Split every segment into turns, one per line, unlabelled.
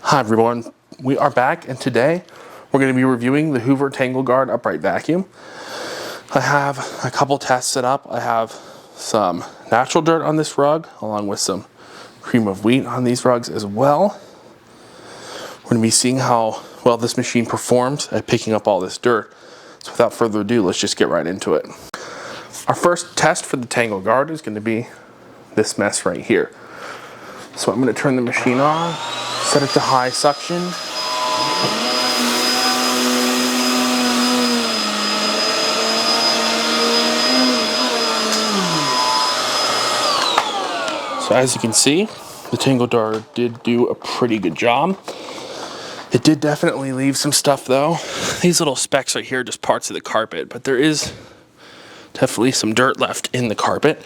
Hi everyone, we are back, and today we're going to be reviewing the Hoover Tangle Guard upright vacuum. I have a couple tests set up. I have some natural dirt on this rug along with some cream of wheat on these rugs as well. We're going to be seeing how well this machine performs at picking up all this dirt. So without further ado, let's just get right into it. Our first test for the Tangle Guard is going to be this mess right here. So I'm going to turn the machine on, set it to high suction. So as you can see, the Tangle Guard did do a pretty good job. It did definitely leave some stuff though. These little specks right here are just parts of the carpet, but there is definitely some dirt left in the carpet.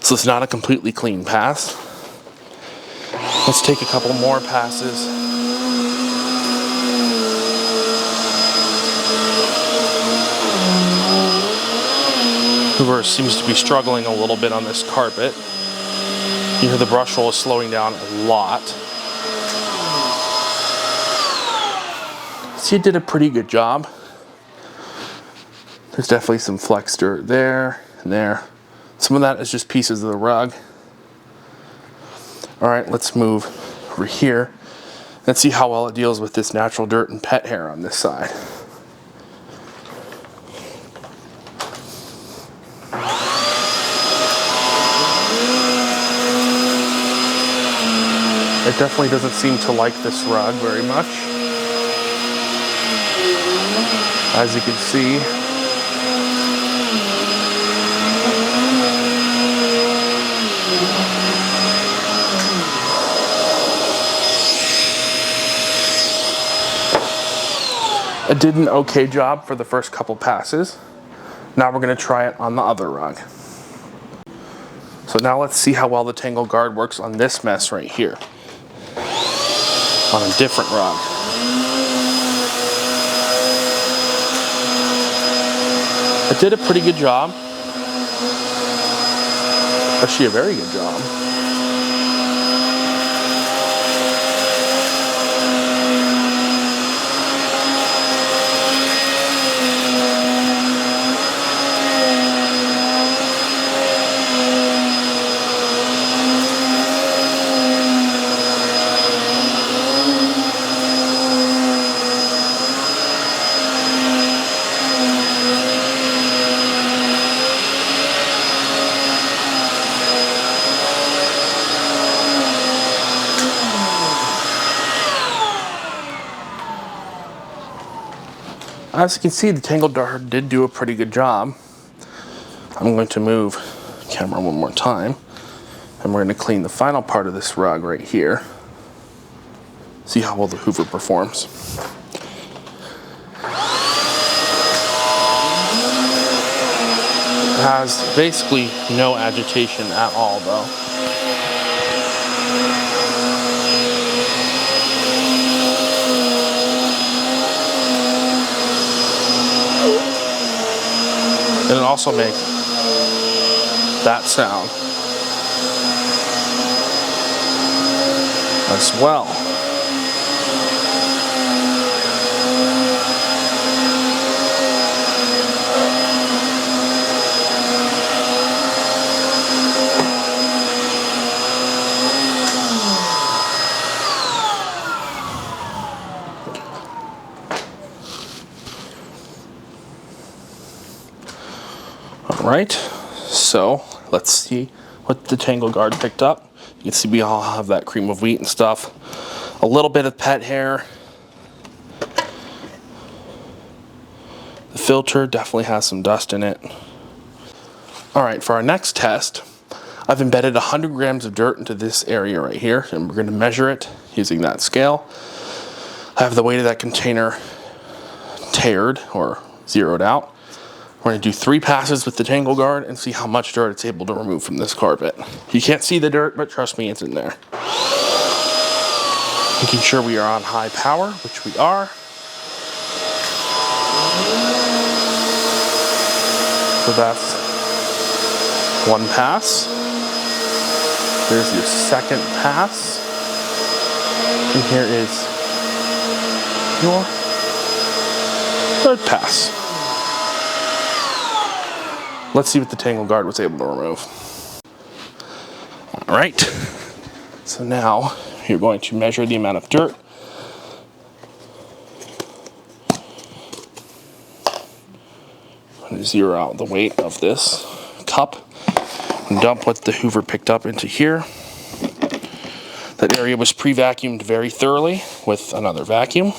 So it's not a completely clean pass. Let's take a couple more passes. Hoover seems to be struggling a little bit on this carpet. You hear the brush roll is slowing down a lot. See, it did a pretty good job. There's definitely some flex dirt there and there. Some of that is just pieces of the rug. All right, let's move over here. Let's see how well it deals with this natural dirt and pet hair on this side. It definitely doesn't seem to like this rug very much. As you can see, it did an okay job for the first couple passes. Now we're going to try it on the other rug. So now let's see how well the Tangle Guard works on this mess right here. On a different rug. It did a pretty good job. Actually, a very good job. As you can see, the Tangle Guard did do a pretty good job. I'm going to move the camera one more time, and we're going to clean the final part of this rug right here. See how well the Hoover performs. It has basically no agitation at all though. And it also makes that sound as well. Alright, so let's see what the Tangle Guard picked up. You can see we all have that cream of wheat and stuff. A little bit of pet hair. The filter definitely has some dust in it. Alright, for our next test, I've embedded 100 grams of dirt into this area right here, and we're going to measure it using that scale. I have the weight of that container tared or zeroed out. We're going to do 3 passes with the Tangle Guard and see how much dirt it's able to remove from this carpet. You can't see the dirt, but trust me, it's in there. Making sure we are on high power, which we are. So that's 1 pass. There's your second pass. And here is your third pass. Let's see what the Tangle guard was able to remove. All right, so now you're going to measure the amount of dirt. Zero out the weight of this cup and dump what the Hoover picked up into here. That area was pre-vacuumed very thoroughly with another vacuum.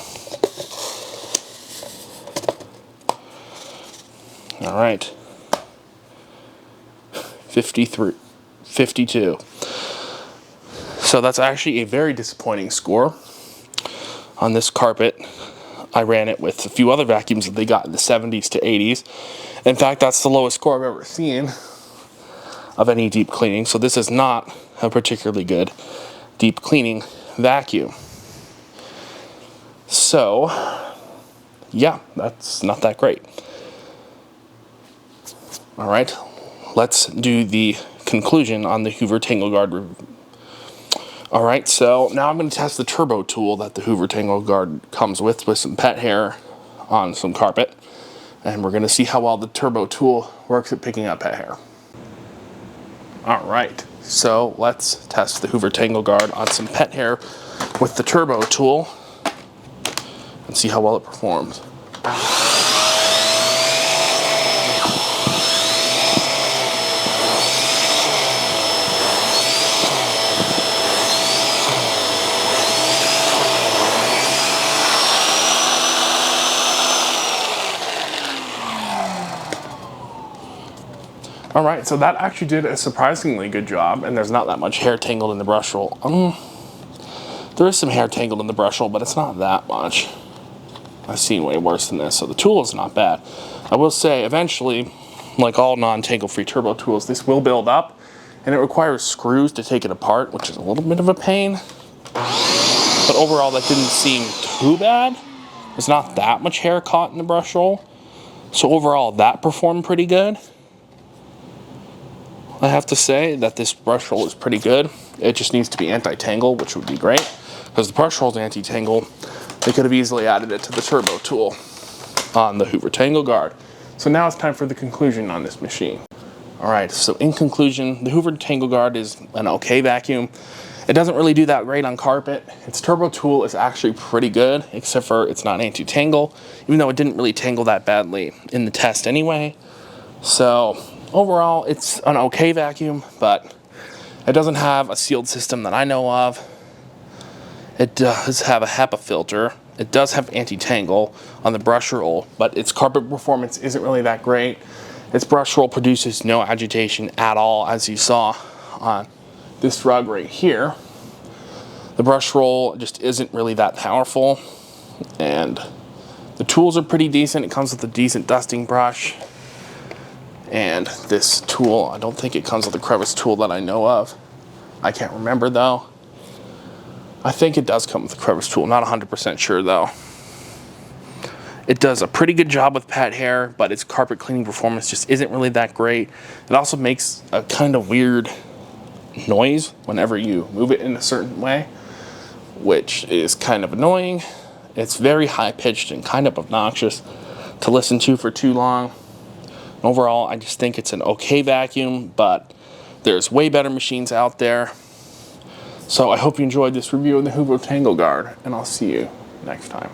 All right, 52. So that's actually a very disappointing score on this carpet. I ran it with a few other vacuums that they got in the 70s to 80s. In fact, that's the lowest score I've ever seen of any deep cleaning. So this is not a particularly good deep cleaning vacuum. So, yeah, that's not that great. All right, let's do the conclusion on the Hoover Tangle Guard review. All right, so now I'm going to test the turbo tool that the Hoover Tangle Guard comes with some pet hair on some carpet. And we're going to see how well the turbo tool works at picking up pet hair. All right, so let's test the Hoover Tangle Guard on some pet hair with the turbo tool and see how well it performs. All right, so that actually did a surprisingly good job, and there's not that much hair tangled in the brush roll. There is some hair tangled in the brush roll, but it's not that much. I've seen way worse than this, so the tool is not bad. I will say, eventually, like all non-tangle-free turbo tools, this will build up, and it requires screws to take it apart, which is a little bit of a pain. But overall, that didn't seem too bad. There's not that much hair caught in the brush roll, so overall, that performed pretty good. I have to say that this brush roll is pretty good. It just needs to be anti-tangle, which would be great, because the brush roll is anti-tangle. They could have easily added it to the turbo tool on the Hoover Tangle Guard. So now it's time for the conclusion on this machine. All right, so in conclusion, the Hoover Tangle Guard is an okay vacuum. It doesn't really do that great on carpet. Its turbo tool is actually pretty good, except for it's not anti-tangle, even though it didn't really tangle that badly in the test anyway. So overall, it's an okay vacuum, but it doesn't have a sealed system that I know of. It does have a HEPA filter. It does have anti-tangle on the brush roll, but its carpet performance isn't really that great. Its brush roll produces no agitation at all, as you saw on this rug right here. The brush roll just isn't really that powerful, and the tools are pretty decent. It comes with a decent dusting brush. And this tool, I don't think it comes with a crevice tool that I know of. I can't remember though. I think it does come with a crevice tool, not 100% sure though. It does a pretty good job with pet hair, but its carpet cleaning performance just isn't really that great. It also makes a kind of weird noise whenever you move it in a certain way, which is kind of annoying. It's very high pitched and kind of obnoxious to listen to for too long. Overall, I just think it's an okay vacuum, but there's way better machines out there. So I hope you enjoyed this review of the Hoover Tangle Guard, and I'll see you next time.